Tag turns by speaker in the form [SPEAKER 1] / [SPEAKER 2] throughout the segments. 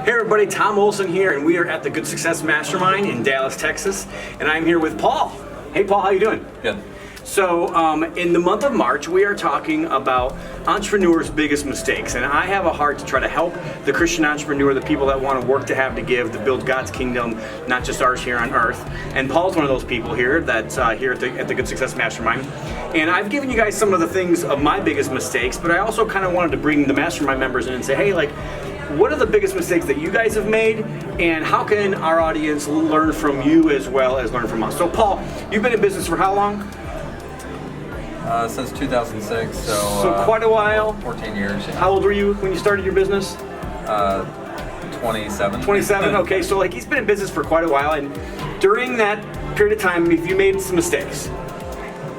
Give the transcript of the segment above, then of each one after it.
[SPEAKER 1] Hey everybody, Tom Olson here, and we are at the Good Success Mastermind in Dallas, Texas, and I'm here with Paul. Hey Paul, how you doing?
[SPEAKER 2] Good.
[SPEAKER 1] So in the month of March, we are talking about entrepreneurs' biggest mistakes, and I have a heart to try to help the Christian entrepreneur, the people that want to work to have to give, to build God's kingdom, not just ours here on earth. And Paul's one of those people here that's here at the Good Success Mastermind. And I've given you guys some of the things of my biggest mistakes, but I also kind of wanted to bring the mastermind members in and say, hey, like, what are the biggest mistakes that you guys have made, and how can our audience learn from you as well as learn from us? So Paul, you've been in business for how long?
[SPEAKER 2] Since 2006, so
[SPEAKER 1] quite a while.
[SPEAKER 2] 14 years. Yeah.
[SPEAKER 1] How old were you when you started your business?
[SPEAKER 2] 27.
[SPEAKER 1] 27, okay, so like he's been in business for quite a while, and during that period of time, if you made some mistakes.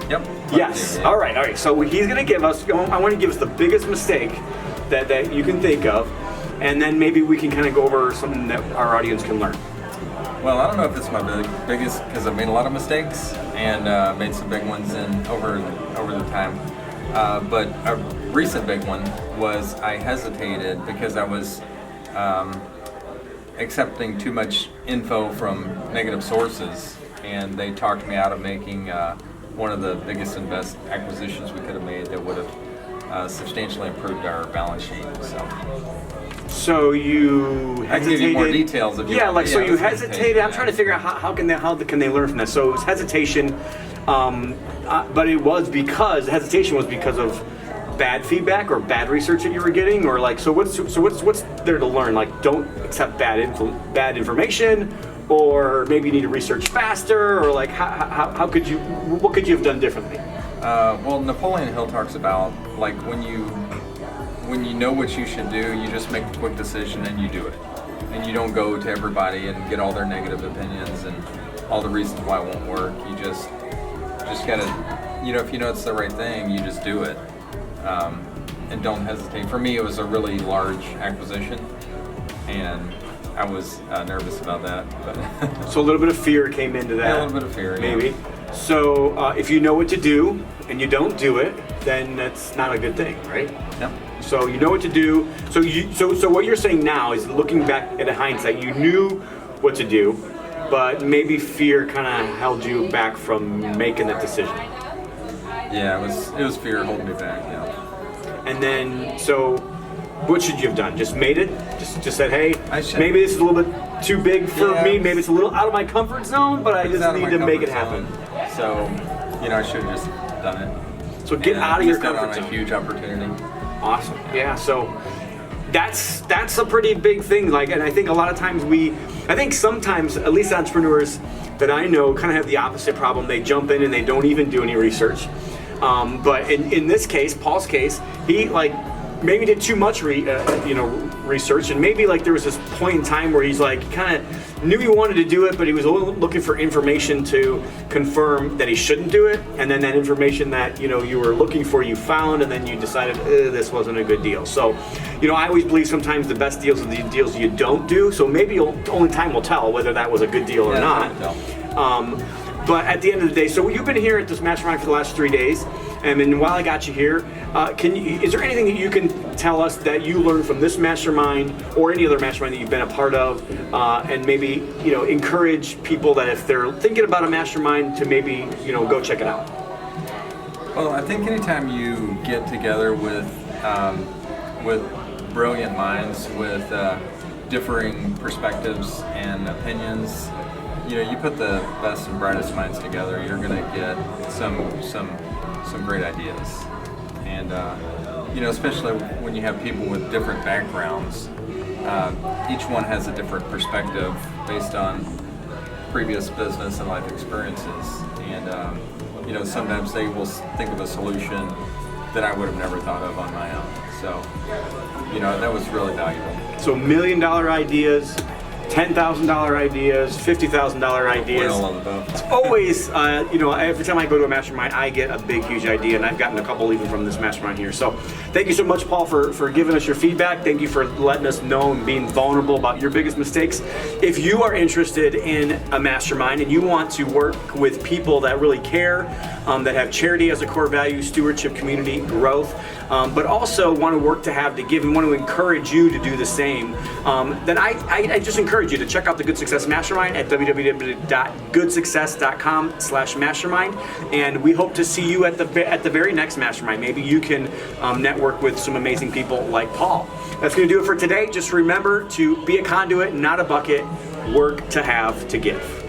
[SPEAKER 2] Yep.
[SPEAKER 1] Yes,
[SPEAKER 2] Yeah.
[SPEAKER 1] all right, so he's gonna give us, I want to give us the biggest mistake that you can think of, and then maybe we can kind of go over something that our audience can learn.
[SPEAKER 2] Well, I don't know if it's my biggest, because I've made a lot of mistakes and made some big ones over the time. But a recent big one was I hesitated because I was accepting too much info from negative sources, and they talked me out of making one of the biggest and best acquisitions we could have made that would have substantially improved our balance sheet.
[SPEAKER 1] So you hesitated.
[SPEAKER 2] I can give you more details if you want.
[SPEAKER 1] So you hesitated. I'm trying to figure out how can they learn from this. So it was hesitation, but it was because hesitation was because of bad feedback or bad research that you were getting, or like what's there to learn? Like, don't accept bad information, or maybe you need to research faster, or like what could you have done differently?
[SPEAKER 2] Well, Napoleon Hill talks about like when you know what you should do, you just make a quick decision and you do it. And you don't go to everybody and get all their negative opinions and all the reasons why it won't work. You just gotta, if you know it's the right thing, you just do it. And don't hesitate. For me, it was a really large acquisition, and I was nervous about that. But
[SPEAKER 1] so a little bit of fear came into that.
[SPEAKER 2] Yeah, a little bit of fear,
[SPEAKER 1] maybe.
[SPEAKER 2] Yeah.
[SPEAKER 1] So if you know what to do and you don't do it, then that's not a good thing, right?
[SPEAKER 2] Yeah.
[SPEAKER 1] So you know what to do. So what you're saying now is, looking back at a hindsight, you knew what to do, but maybe fear kind of held you back from making that decision.
[SPEAKER 2] Yeah, it was fear holding me back. Yeah.
[SPEAKER 1] And then, so what should you have done? Just made it? Just said, hey, maybe this is a little bit too big for me. Maybe it's a little out of my comfort zone, but I just need to make it happen.
[SPEAKER 2] So, I should have just done it.
[SPEAKER 1] So get out of your comfort zone.
[SPEAKER 2] A huge opportunity.
[SPEAKER 1] Awesome. Yeah. So that's a pretty big thing. Like, and I think a lot of times sometimes, at least entrepreneurs that I know, kind of have the opposite problem. They jump in and they don't even do any research. But in this case, Paul's case, he maybe did too much research, and maybe there was this point in time where he's kind of knew he wanted to do it, but he was looking for information to confirm that he shouldn't do it, and then that information that you were looking for, you found, and then you decided this wasn't a good deal. So I always believe sometimes the best deals are the deals you don't do. So maybe only time will tell whether that was a good deal or not. But at the end of the day, so you've been here at this mastermind for the last 3 days, and while I got you here, is there anything that you can tell us that you learned from this mastermind or any other mastermind that you've been a part of, and maybe encourage people that if they're thinking about a mastermind to maybe go check it out?
[SPEAKER 2] Well, I think anytime you get together with brilliant minds with differing perspectives and opinions, you put the best and brightest minds together, you're going to get some great ideas. And especially when you have people with different backgrounds, each one has a different perspective based on previous business and life experiences. And sometimes they will think of a solution that I would have never thought of on my own. So that was really valuable.
[SPEAKER 1] So $1 million ideas $10,000 ideas, $50,000 ideas.
[SPEAKER 2] Oil on the bone.
[SPEAKER 1] Always, every time I go to a mastermind, I get a big, huge idea, and I've gotten a couple even from this mastermind here. So thank you so much, Paul, for giving us your feedback. Thank you for letting us know and being vulnerable about your biggest mistakes. If you are interested in a mastermind and you want to work with people that really care, that have charity as a core value, stewardship, community, growth, but also want to work to have to give and want to encourage you to do the same, then I just encourage you to check out the Good Success Mastermind at www.goodsuccess.com/mastermind, and we hope to see you at the very next mastermind. Maybe you can network with some amazing people like Paul. That's going to do it for today. Just remember to be a conduit, not a bucket. Work to have to give.